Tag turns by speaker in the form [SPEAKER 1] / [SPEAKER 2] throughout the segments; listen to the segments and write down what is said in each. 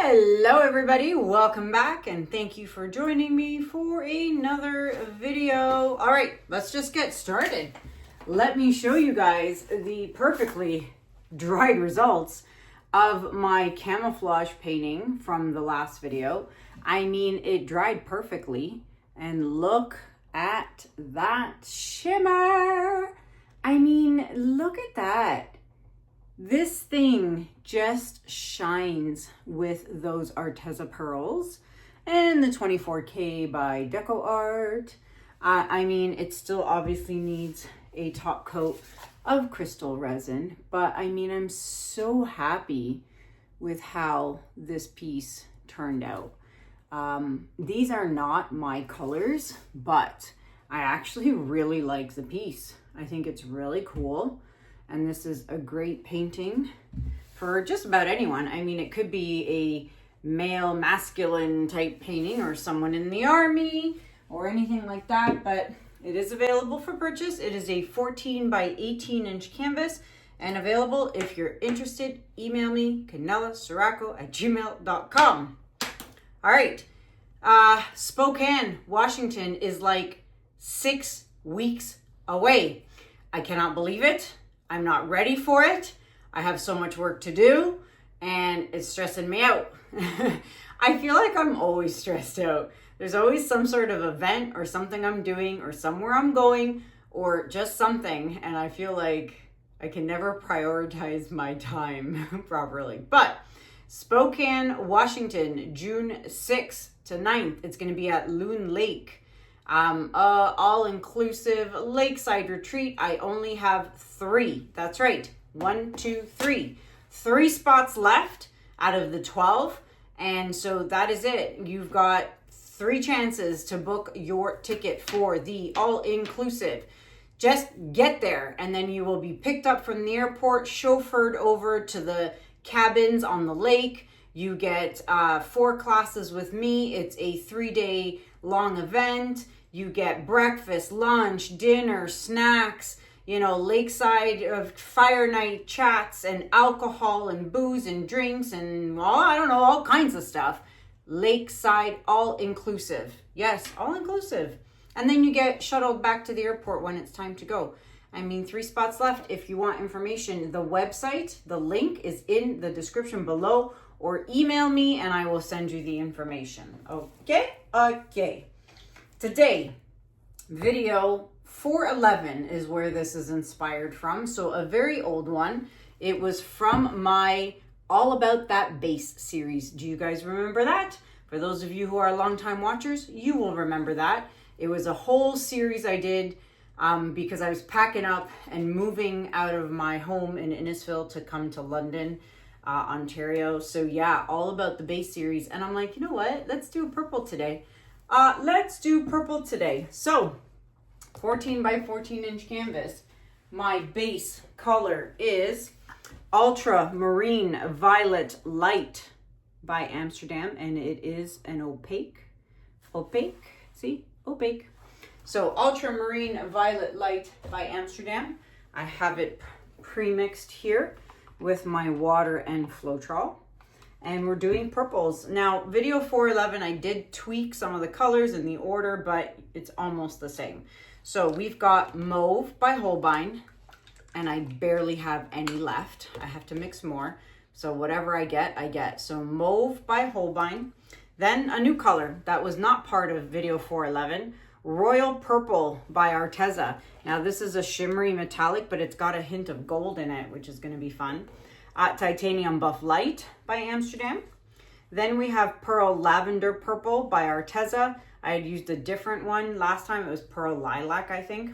[SPEAKER 1] Hello everybody, welcome back and thank you for joining me for another video. All right, let's just get started. Let me show you guys the perfectly dried results of my camouflage painting from the last video. I mean, it dried perfectly and look at that shimmer. I mean, look at that. This thing just shines with those Arteza pearls and the 24K by DecoArt. I mean, it still obviously needs a top coat of crystal resin, but I mean, I'm so happy with how this piece turned out. These are not my colors, but I actually really like the piece. I think it's really cool. And this is a great painting for just about anyone. I mean, it could be a male, masculine type painting or someone in the army or anything like that, but it is available for purchase. It is a 14 by 18 inch canvas and available. If you're interested, email me, Kanella, Ciraco@gmail.com. All right. Spokane, Washington is like 6 weeks away. I cannot believe it. I'm not ready for it. I have so much work to do and it's stressing me out. I feel like I'm always stressed out. There's always some sort of event or something I'm doing or somewhere I'm going or just something. And I feel like I can never prioritize my time properly. But Spokane, Washington, June 6th to 9th. It's going to be at Loon Lake. All-inclusive lakeside retreat. I only have 3. That's right. 1, 2, 3. 3 spots left out of the 12. And so that is it. You've got 3 chances to book your ticket for the all-inclusive. Just get there and then you will be picked up from the airport, chauffeured over to the cabins on the lake. You get 4 classes with me. It's a 3-day long event. You get breakfast, lunch, dinner, snacks, lakeside fire night chats and alcohol and booze and drinks and all kinds of stuff. Lakeside, all inclusive. Yes, all inclusive. And then you get shuttled back to the airport when it's time to go. I mean, 3 spots left. If you want information, the website, the link is in the description below, or email me and I will send you the information. Okay? Okay. Today, video 411 is where this is inspired from. So a very old one. It was from my All About That Base series. Do you guys remember that? For those of you who are longtime watchers, you will remember that. It was a whole series I did because I was packing up and moving out of my home in Innisfil to come to London, Ontario. So yeah, All About the Base series. And I'm like, you know what? Let's do purple today. Let's do purple today. So 14 by 14 inch canvas. My base color is Ultramarine Violet Light by Amsterdam. And it is an opaque, see, opaque. So Ultramarine Violet Light by Amsterdam. I have it pre-mixed here with my water and Floetrol. And we're doing purples. Now, video 411, I did tweak some of the colors in the order, but it's almost the same. So we've got Mauve by Holbein, and I barely have any left. I have to mix more. So whatever I get, I get. So Mauve by Holbein. Then a new color that was not part of video 411, Royal Purple by Arteza. Now this is a shimmery metallic, but it's got a hint of gold in it, which is gonna be fun. Titanium Buff Light by Amsterdam. Then we have Pearl Lavender Purple by Arteza. I had used a different one last time. It was Pearl Lilac, I think.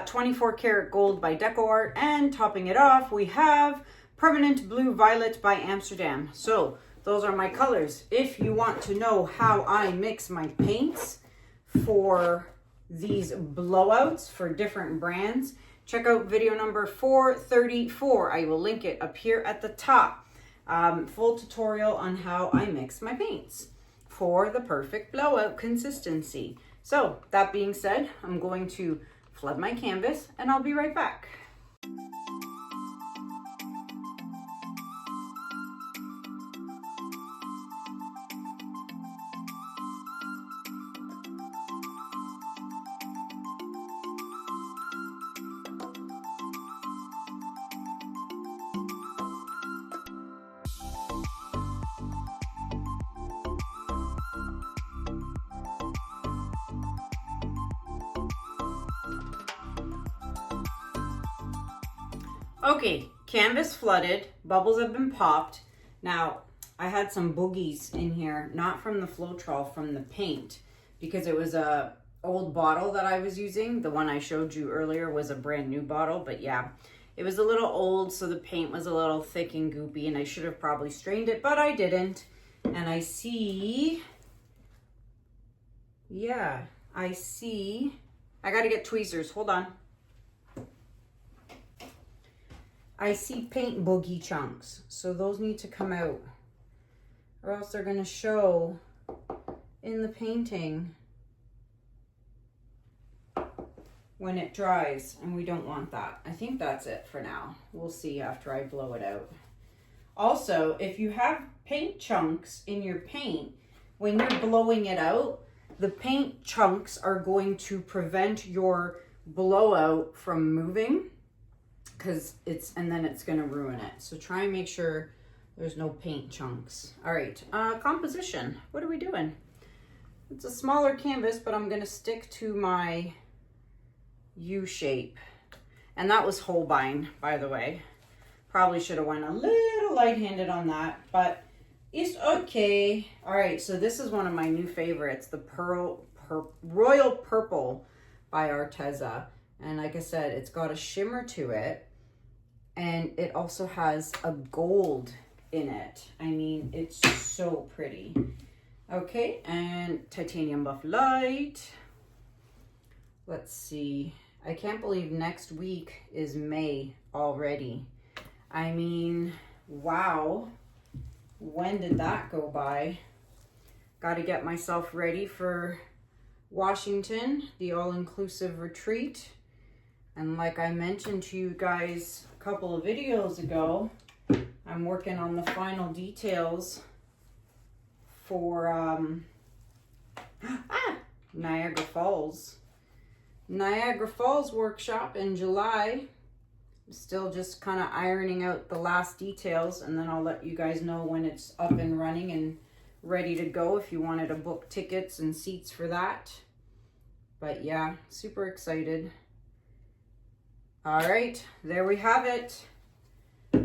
[SPEAKER 1] 24 Karat Gold by DecoArt. And topping it off, we have Permanent Blue Violet by Amsterdam. So those are my colors. If you want to know how I mix my paints for these blowouts for different brands, check out video number 434. I will link it up here at the top. Full tutorial on how I mix my paints for the perfect blowout consistency. So that being said, I'm going to flood my canvas and I'll be right back.
[SPEAKER 2] Thank you.
[SPEAKER 1] Okay, canvas flooded, bubbles have been popped. Now, I had some boogies in here, not from the Floetrol, from the paint, because it was a old bottle that I was using. The one I showed you earlier was a brand new bottle, but yeah, it was a little old, so the paint was a little thick and goopy, and I should have probably strained it, but I didn't. And I see, yeah, I gotta get tweezers, hold on. I see paint boogie chunks, so those need to come out, or else they're gonna show in the painting when it dries, and we don't want that. I think that's it for now. We'll see after I blow it out. Also, if you have paint chunks in your paint, when you're blowing it out, the paint chunks are going to prevent your blowout from moving, and then it's going to ruin it. So try and make sure there's no paint chunks. All right, composition. What are we doing? It's a smaller canvas, but I'm going to stick to my U shape. And that was Holbein, by the way. Probably should have went a little light-handed on that, but it's okay. All right, so this is one of my new favorites, the Royal Purple by Arteza. And like I said, it's got a shimmer to it, and it also has a gold in it. I mean, it's so pretty. Okay, and titanium buff light. Let's see. I can't believe next week is May already. I mean, wow. When did that go by? Got to get myself ready for Washington, the all-inclusive retreat. And like I mentioned to you guys a couple of videos ago, I'm working on the final details for Niagara Falls. Niagara Falls workshop in July. I'm still just kind of ironing out the last details, and then I'll let you guys know when it's up and running and ready to go if you wanted to book tickets and seats for that. But yeah, super excited. All right, there we have it.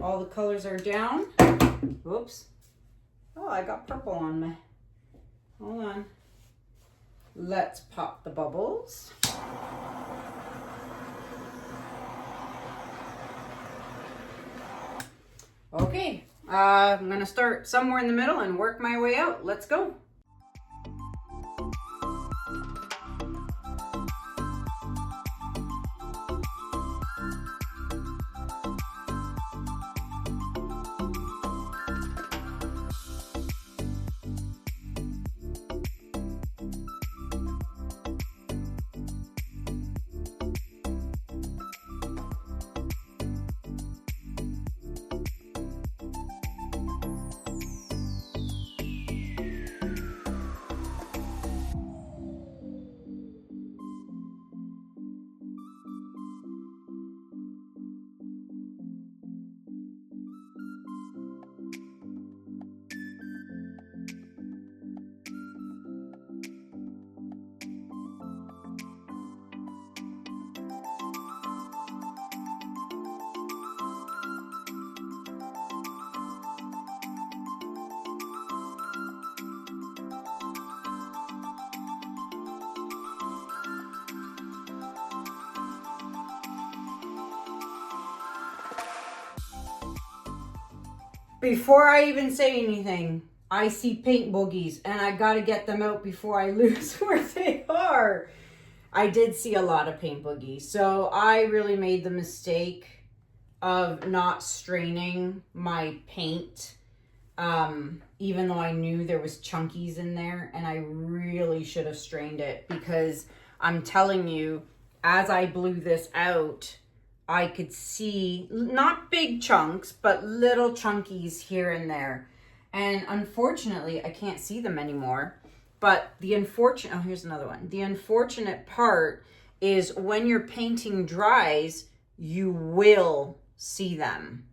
[SPEAKER 1] All the colors are down. Whoops. Oh, I got purple on me. Hold on. Let's pop the bubbles. Okay, I'm gonna start somewhere in the middle and work my way out. Let's go. Before I even say anything, I see paint boogies, and I gotta get them out before I lose where they are. I did see a lot of paint boogies, so I really made the mistake of not straining my paint, even though I knew there was chunkies in there, and I really should have strained it, because I'm telling you, as I blew this out, I could see not big chunks, but little chunkies here and there. And unfortunately, I can't see them anymore. But the unfortunate, oh, here's another one. The unfortunate part is when your painting dries, you will see them,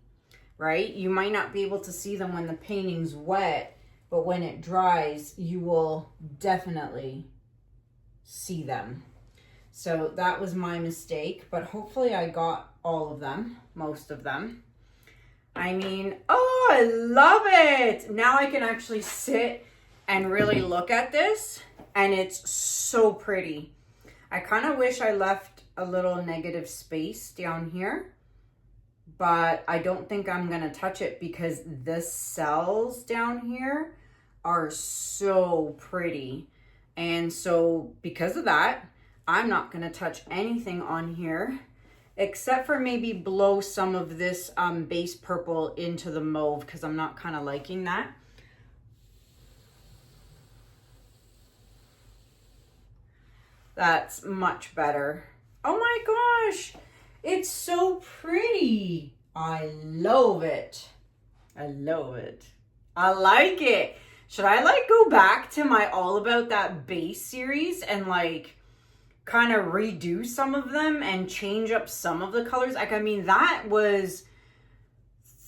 [SPEAKER 1] right? You might not be able to see them when the painting's wet, but when it dries, you will definitely see them. So that was my mistake, but hopefully I got all of them, most of them. I mean, oh, I love it. Now I can actually sit and really look at this, and it's so pretty. I kind of wish I left a little negative space down here, but I don't think I'm going to touch it because the cells down here are so pretty. And so because of that, I'm not going to touch anything on here except for maybe blow some of this base purple into the mauve because I'm not kind of liking that. That's much better. Oh my gosh, it's so pretty. I love it. I love it. I like it. Should I like go back to my All About That base series and like kind of redo some of them and change up some of the colors? Like, I mean, that was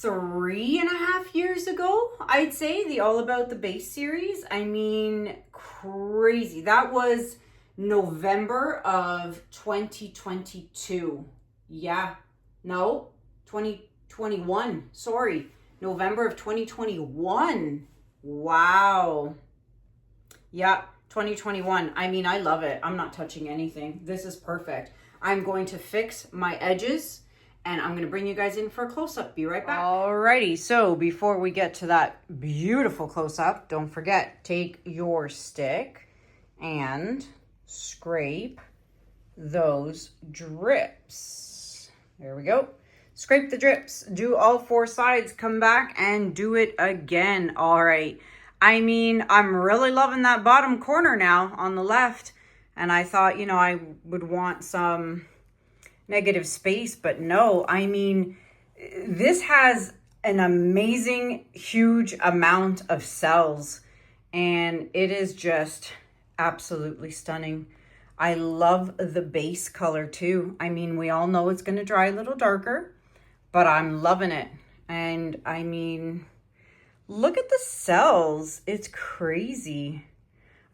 [SPEAKER 1] 3.5 years ago, I'd say, the All About the Base series. I mean, crazy. That was November of 2022. Yeah, no, 2021. Sorry, November of 2021. Wow. Yeah, 2021. I mean, I love it. I'm not touching anything. This is perfect. I'm going to fix my edges and I'm going to bring you guys in for a close-up. Be right back. Alrighty, so before we get to that beautiful close-up, don't forget, take your stick and scrape those drips. There we go. Scrape the drips. Do all 4 sides. Come back and do it again. All right. I mean, I'm really loving that bottom corner now on the left. And I thought, you know, I would want some negative space, but no. I mean, this has an amazing, huge amount of cells. And it is just absolutely stunning. I love the base color too. I mean, we all know it's going to dry a little darker, but I'm loving it. And I mean, look at the cells. It's crazy.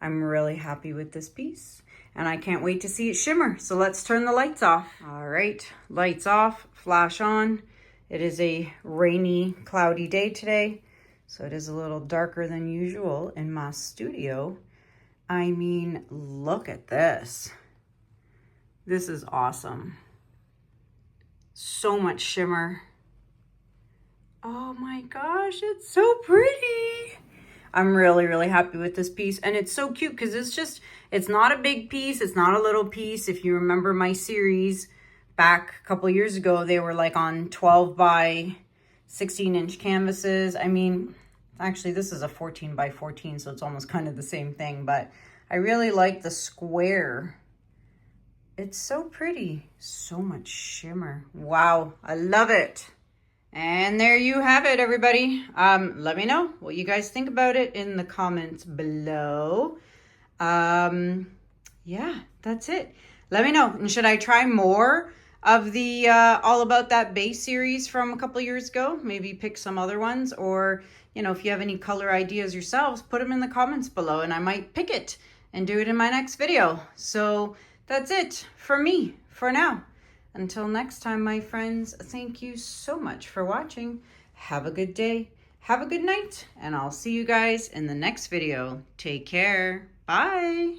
[SPEAKER 1] I'm really happy with this piece and I can't wait to see it shimmer. So let's turn the lights off. All right, lights off, flash on. It is a rainy, cloudy day today, so it is a little darker than usual in my studio. I mean, look at this. This is awesome. So much shimmer. Oh my gosh, it's so pretty. I'm really, really happy with this piece. And it's so cute because it's not a big piece. It's not a little piece. If you remember my series back a couple years ago, they were like on 12 by 16-inch canvases. I mean, actually, this is a 14 by 14, so it's almost kind of the same thing. But I really like the square. It's so pretty. So much shimmer. Wow, I love it. And there you have it, everybody. Let me know what you guys think about it in the comments below. Yeah, that's it. Let me know. And should I try more of the All About That base series from a couple years ago? Maybe pick some other ones, or, you know, if you have any color ideas yourselves, put them in the comments below and I might pick it and do it in my next video. So that's it for me for now. Until next time, my friends, thank you so much for watching. Have a good day, have a good night, and I'll see you guys in the next video. Take care. Bye.